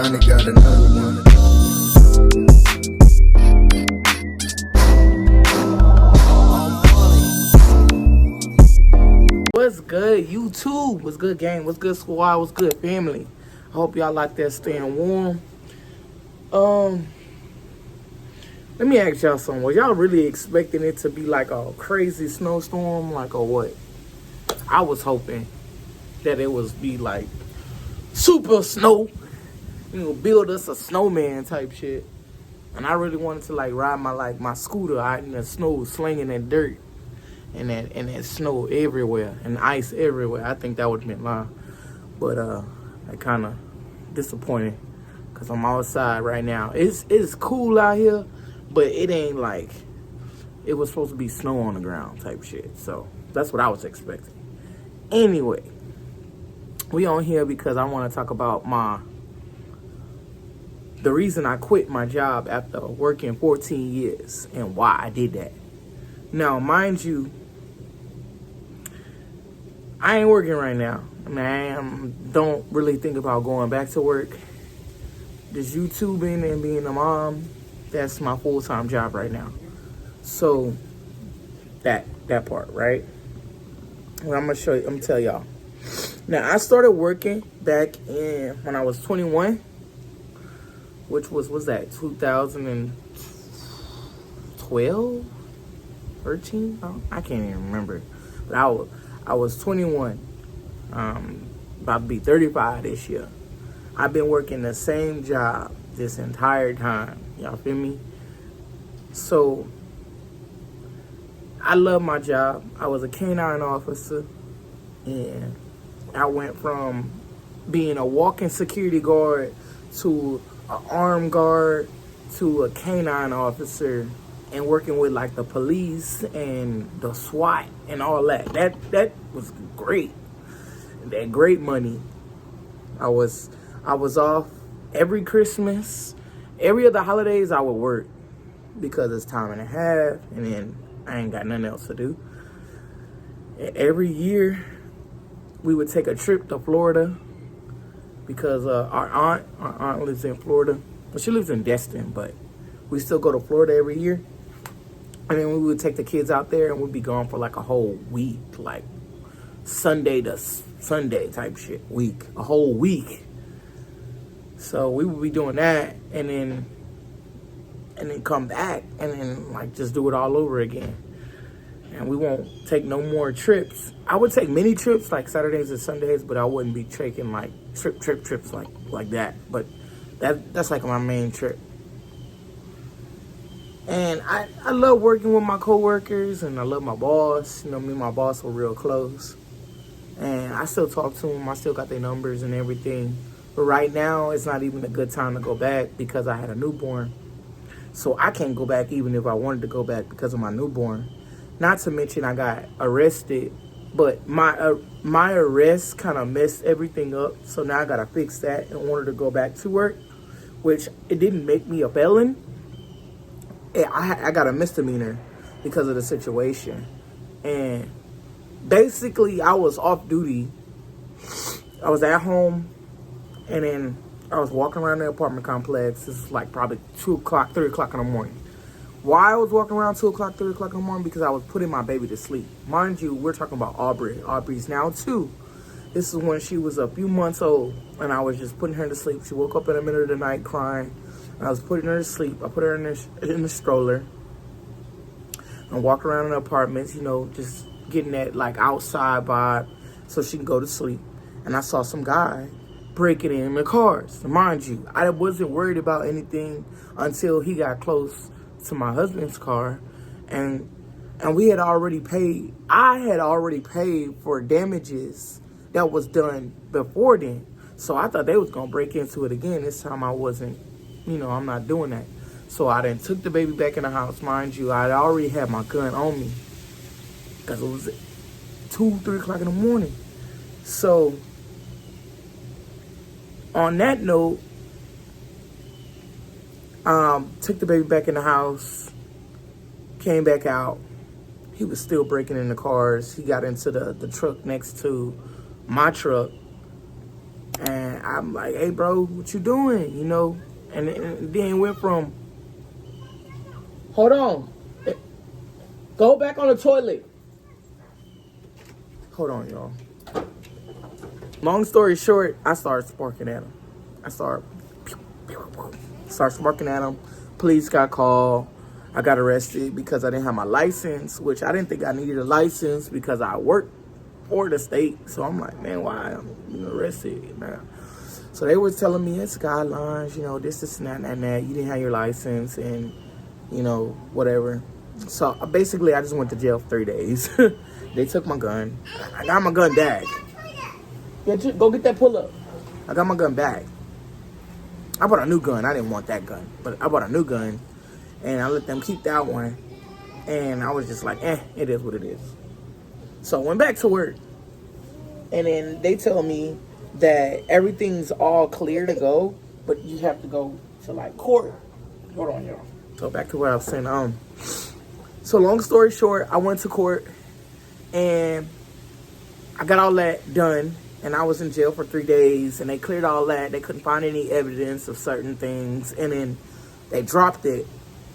finally got another one. What's good, YouTube? What's good, gang? What's good, squad? What's good, family? I hope y'all like that staying warm. Let me ask y'all something. Was y'all really expecting it to be like a crazy snowstorm, or what? I was hoping that it was be like super snow, build us a snowman type shit. And I really wanted to ride my scooter out in the snow, slinging that dirt and that snow everywhere and ice everywhere. I think that would have been live. But I kind of disappointed because I'm outside right now. It's cool out here, but it ain't like it was supposed to be snow on the ground type shit. So that's what I was expecting. Anyway, we on here because I want to talk about the reason I quit my job after working 14 years and why I did that. Now, mind you, I ain't working right now. I don't really think about going back to work. Just YouTubing and being a mom, that's my full-time job right now. So that part, right? Well, I'm gonna tell y'all. Now, I started working back when I was 21, which was that 2012, 13? I can't even remember. But I was 21, about to be 35 this year. I've been working the same job this entire time. Y'all feel me? So I love my job. I was a canine officer, and I went from being a walking security guard to an armed guard to a canine officer and working with the police and the SWAT and all that. That was great. That great money. I was off every Christmas. Every other holidays I would work because it's time and a half, and then I ain't got nothing else to do. And every year we would take a trip to Florida because our aunt lives in Florida. Well, she lives in Destin, but we still go to Florida every year. And then we would take the kids out there and we'd be gone for a whole week, Sunday to Sunday type shit week, a whole week. So we would be doing that and then come back and then just do it all over again. And we won't take no more trips. I would take many trips Saturdays and Sundays, but I wouldn't be taking trips like that. But that's my main trip. And I love working with my coworkers, and I love my boss. Me and my boss were real close. And I still talk to them. I still got their numbers and everything. But right now, it's not even a good time to go back because I had a newborn. So I can't go back even if I wanted to go back because of my newborn. Not to mention I got arrested. But my arrest kind of messed everything up. So now I got to fix that in order to go back to work. Which, it didn't make me a felon. I got a misdemeanor because of the situation. And basically, I was off duty. I was at home, and then I was walking around the apartment complex. This is probably 2 o'clock, 3 o'clock in the morning. Why I was walking around 2 o'clock, 3 o'clock in the morning? Because I was putting my baby to sleep. Mind you, we're talking about Aubrey. Aubrey's now 2. This is when she was a few months old, and I was just putting her to sleep. She woke up in the middle of the night crying. I was putting her to sleep. I put her in the stroller and walk around the apartments, just getting that outside vibe so she can go to sleep. And I saw some guy breaking in the cars. Mind you, I wasn't worried about anything until he got close to my husband's car, and we had already paid. I had already paid for damages that was done before then. So I thought they was gonna break into it again. This time I wasn't. I'm not doing that. So I then took the baby back in the house. Mind you, I already had my gun on me because it was 2, 3 o'clock in the morning. So on that note, took the baby back in the house, came back out. He was still breaking in the cars. He got into the truck next to my truck And I'm like, hey, bro, what you doing? You know? And then went from, hold on. Go back on the toilet. Hold on, y'all. Long story short, I started sparking at him. I started sparking at him. Police got called. I got arrested because I didn't have my license, which I didn't think I needed a license because I worked for the state. So I'm like, man, why I'm arrested, man? So they was telling me it's guidelines, you know, this, and that. You didn't have your license and, you know, whatever. So basically, I just went to jail for 3 days. They took my gun. I got my gun back. Yeah, go get that pull-up. I got my gun back. I bought a new gun. I didn't want that gun, but I bought a new gun, and I let them keep that one. And I was just like, it is what it is. So I went back to work, and then they tell me that everything's all clear to go, but you have to go to like court. Hold on, y'all. So back to what I was saying. So long story short, I went to court, and I got all that done. And I was in jail for 3 days, and they cleared all that. They couldn't find any evidence of certain things, and then they dropped it.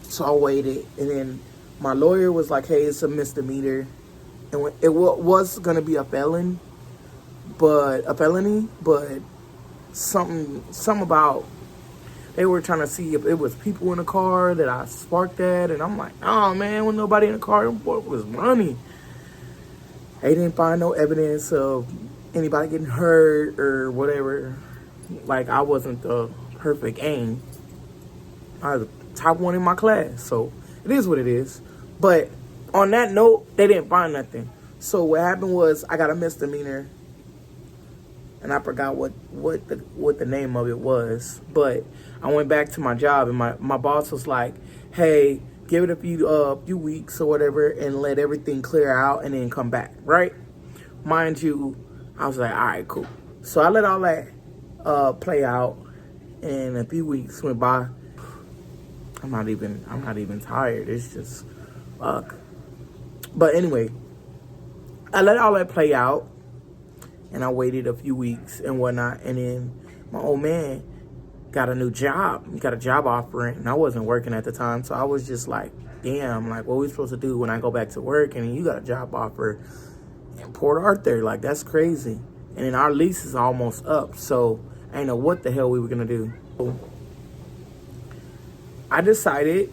So I waited, and then my lawyer was like, hey, it's a misdemeanor. And it was going to be a felony, but something about, they were trying to see if it was people in the car that I sparked at, and I'm like, oh, man, when nobody in the car, them boy was running. They didn't find no evidence of anybody getting hurt or whatever. Like, I wasn't the perfect aim. I was the top one in my class, so it is what it is. But on that note, they didn't find nothing. So what happened was I got a misdemeanor, and I forgot what the name of it was. But I went back to my job, and my boss was like, hey, give it a few weeks or whatever and let everything clear out and then come back, right? Mind you, I was like, all right, cool. So I let all that play out, and a few weeks went by. I'm not even tired. It's just fuck. But anyway, I let all that play out, and I waited a few weeks and whatnot, and then my old man got a new job. He got a job offer, and I wasn't working at the time, so I was just like, damn, like, what are we supposed to do when I go back to work, and you got a job offer in Port Arthur? Like, that's crazy. And then our lease is almost up, so I didn't know what the hell we were gonna do. So I decided,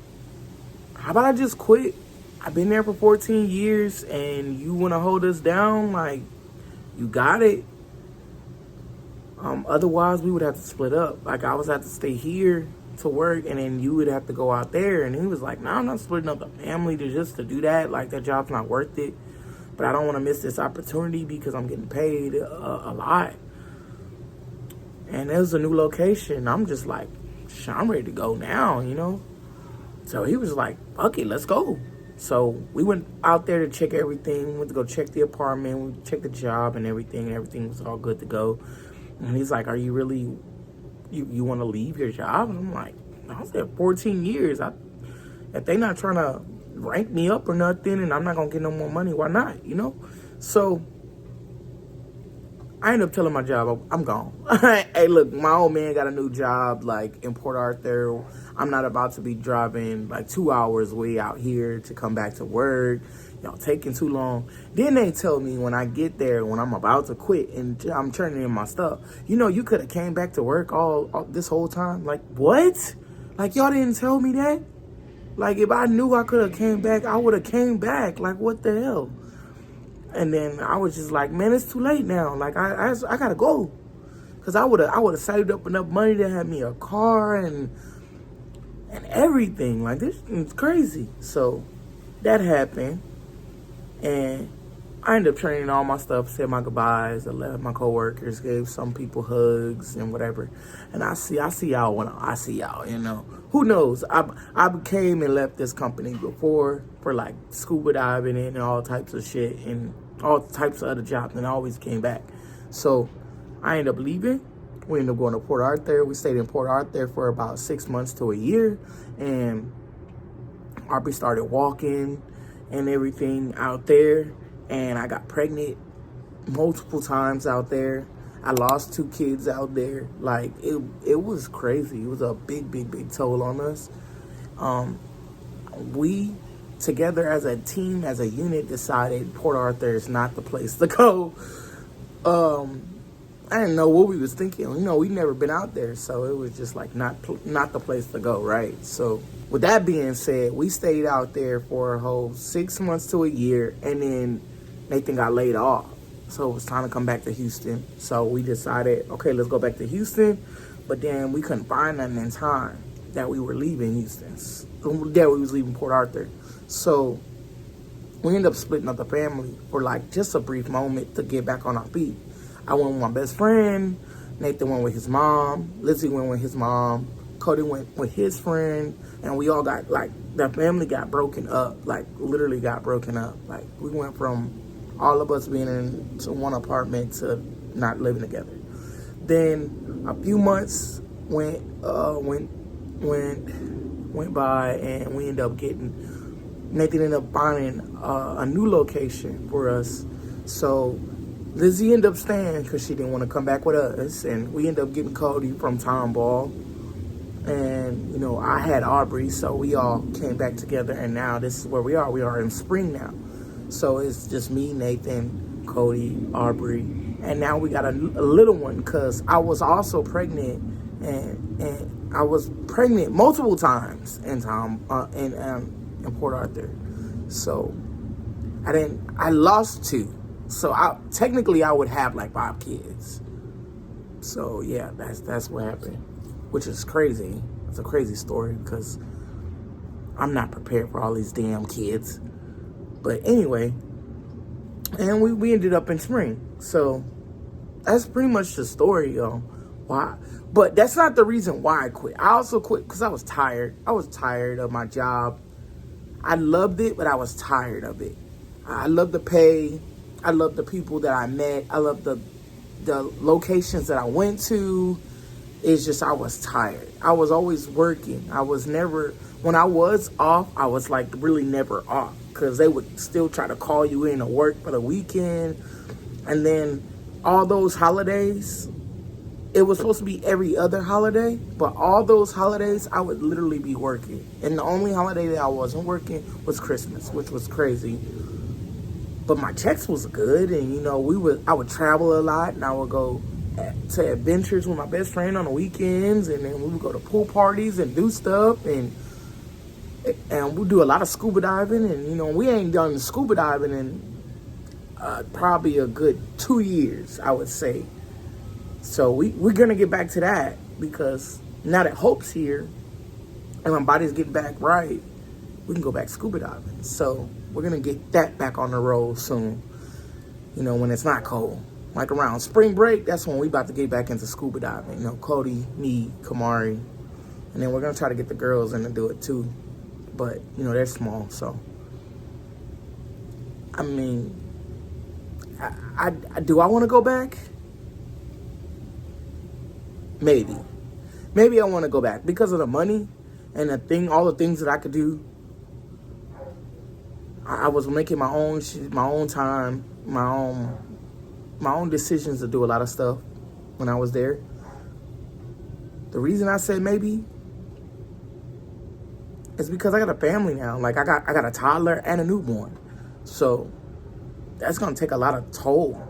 how about I just quit? I've been there for 14 years, and you wanna hold us down? Like, you got it. Otherwise, we would have to split up. Like, I was have to stay here to work, and then you would have to go out there. And he was like, no, I'm not splitting up the family to do that. Like, that job's not worth it. But I don't want to miss this opportunity because I'm getting paid a lot. And there's a new location. I'm just like, I'm ready to go now, you know? So he was like, fuck it, let's go. So we went out there to check everything. We went to go check the apartment. We checked the job and everything. And everything was all good to go. And he's like, are you really, you want to leave your job? And I'm like, I was there 14 years. If they not trying to rank me up or nothing and I'm not going to get no more money, why not, you know? So I ended up telling my job, I'm gone. Hey, look, my old man got a new job, like, in Port Arthur. I'm not about to be driving, like, 2 hours way out here to come back to work. Y'all taking too long. Then they tell me when I get there, when I'm about to quit and I'm turning in my stuff, you know, you could have came back to work all this whole time. Like, what? Like, y'all didn't tell me that? Like, if I knew I could have came back, I would have came back. Like, what the hell? And then I was just like, man, it's too late now. Like, I gotta go. Because I would have saved up enough money to have me a car and everything. Like, this is crazy. So that happened. And I ended up turning in all my stuff, said my goodbyes. I left my coworkers, gave some people hugs and whatever. And I see y'all when I see y'all, you know. Who knows? I came and left this company before for like scuba diving and all types of shit and all types of other jobs, and I always came back. So I ended up leaving. We ended up going to Port Arthur. We stayed in Port Arthur for about 6 months to a year, and Aubrey started walking and everything out there, and I got pregnant multiple times out there. I lost 2 kids out there. Like, it was crazy. It was a big toll on us. We, together as a team, as a unit, decided Port Arthur is not the place to go. I didn't know what we was thinking. We'd never been out there, so it was just like not the place to go, right? So with that being said, we stayed out there for a whole 6 months to a year, and then Nathan got laid off. So it was time to come back to Houston. So we decided, okay, let's go back to Houston. But then we couldn't find nothing in time that we were leaving Houston. That we was leaving Port Arthur. So we ended up splitting up the family for like just a brief moment to get back on our feet. I went with my best friend. Nathan went with his mom. Lizzie went with his mom. Cody went with his friend. And we all got, like, the family got broken up. Like, literally got broken up. Like, we went from all of us being in one apartment to not living together. Then a few months went by, and we ended up Nathan ended up finding a new location for us. So Lizzie ended up staying because she didn't want to come back with us, and we ended up getting Cody from Tomball. And, I had Aubrey, so we all came back together, and now this is where we are. We are in spring now. So it's just me, Nathan, Cody, Aubrey, and now we got a little one because I was also pregnant, and I was pregnant multiple times in Port Arthur. So I lost 2. So technically I would have like 5 kids. So yeah, that's what happened, which is crazy. It's a crazy story because I'm not prepared for all these damn kids. But anyway, and we ended up in spring. So that's pretty much the story, yo. Why? But that's not the reason why I quit. I also quit because I was tired. I was tired of my job. I loved it, but I was tired of it. I loved the pay. I loved the people that I met. I loved the locations that I went to. It's just I was tired. I was always working. I was never, when I was off, I was like really never off because they would still try to call you in to work for the weekend. And then all those holidays, it was supposed to be every other holiday, but all those holidays I would literally be working. And the only holiday that I wasn't working was Christmas, which was crazy. But my checks was good, and I would travel a lot, and I would go to adventures with my best friend on the weekends, and then we would go to pool parties and do stuff, and we do a lot of scuba diving, and we ain't done scuba diving in probably a good 2 years, I would say. So we're gonna get back to that because now that Hope's here and my body's getting back right, we can go back scuba diving. So we're gonna get that back on the road soon. When it's not cold, like around spring break, that's when we about to get back into scuba diving. Cody, me, Kamari, and then we're gonna try to get the girls in to do it too. But they're small, so I mean, I do I want to go back? Maybe I want to go back because of the money and all the things that I could do. I was making my own time, my own decisions to do a lot of stuff when I was there. The reason I said maybe is because I got a family now. Like I got a toddler and a newborn, so that's gonna take a lot of toll.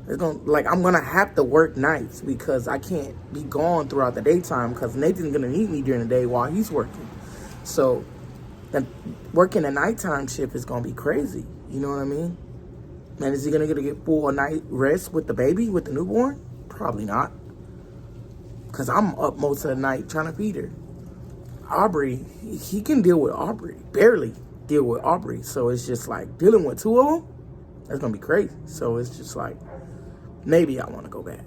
I'm gonna have to work nights because I can't be gone throughout the daytime because Nathan's gonna need me during the day while he's working. So working a nighttime shift is gonna be crazy. You know what I mean? And is he gonna get full night rest with the baby, with the newborn? Probably not. Because I'm up most of the night trying to feed her. Aubrey, he can deal with Aubrey. Barely deal with Aubrey. So it's just like dealing with 2 of them, that's gonna be crazy. So it's just like, maybe I want to go back.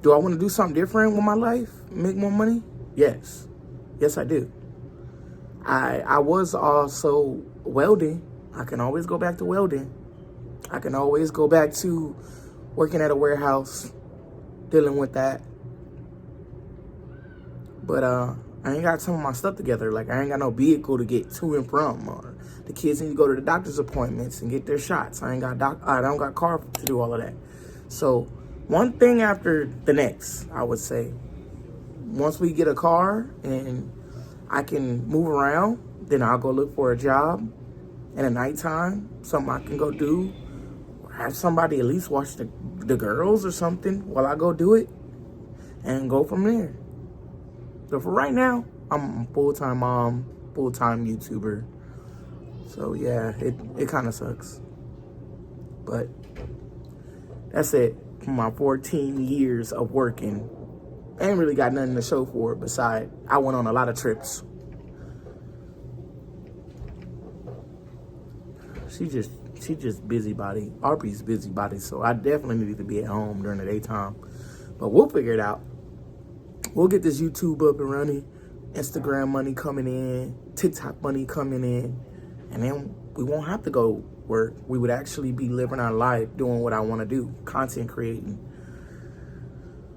Do I want to do something different with my life? Make more money? Yes. Yes, I do. I was also welding. I can always go back to welding. I can always go back to working at a warehouse, dealing with that. But I ain't got some of my stuff together. Like, I ain't got no vehicle to get to and from. Or the kids need to go to the doctor's appointments and get their shots. I don't got car to do all of that. So one thing after the next, I would say. Once we get a car and I can move around, then I'll go look for a job in the nighttime, something I can go do. Or have somebody at least watch the girls or something while I go do it and go from there. So for right now, I'm a full-time mom, full-time YouTuber. So yeah, it kind of sucks. But that's it for my 14 years of working. I ain't really got nothing to show for it besides I went on a lot of trips. She just busybody. Aubrey's busybody, so I definitely need to be at home during the daytime. But we'll figure it out. We'll get this YouTube up and running, Instagram money coming in, TikTok money coming in, and then we won't have to go work. We would actually be living our life doing what I want to do, content creating.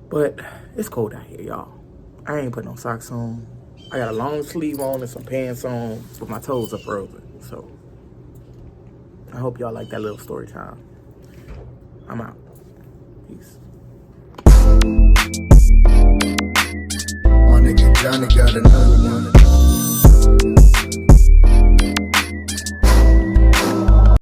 But it's cold out here, y'all. I ain't put no socks on. I got a long sleeve on and some pants on, but my toes are frozen. So I hope y'all like that little story time. I'm out. Peace. My nigga Johnny got another one.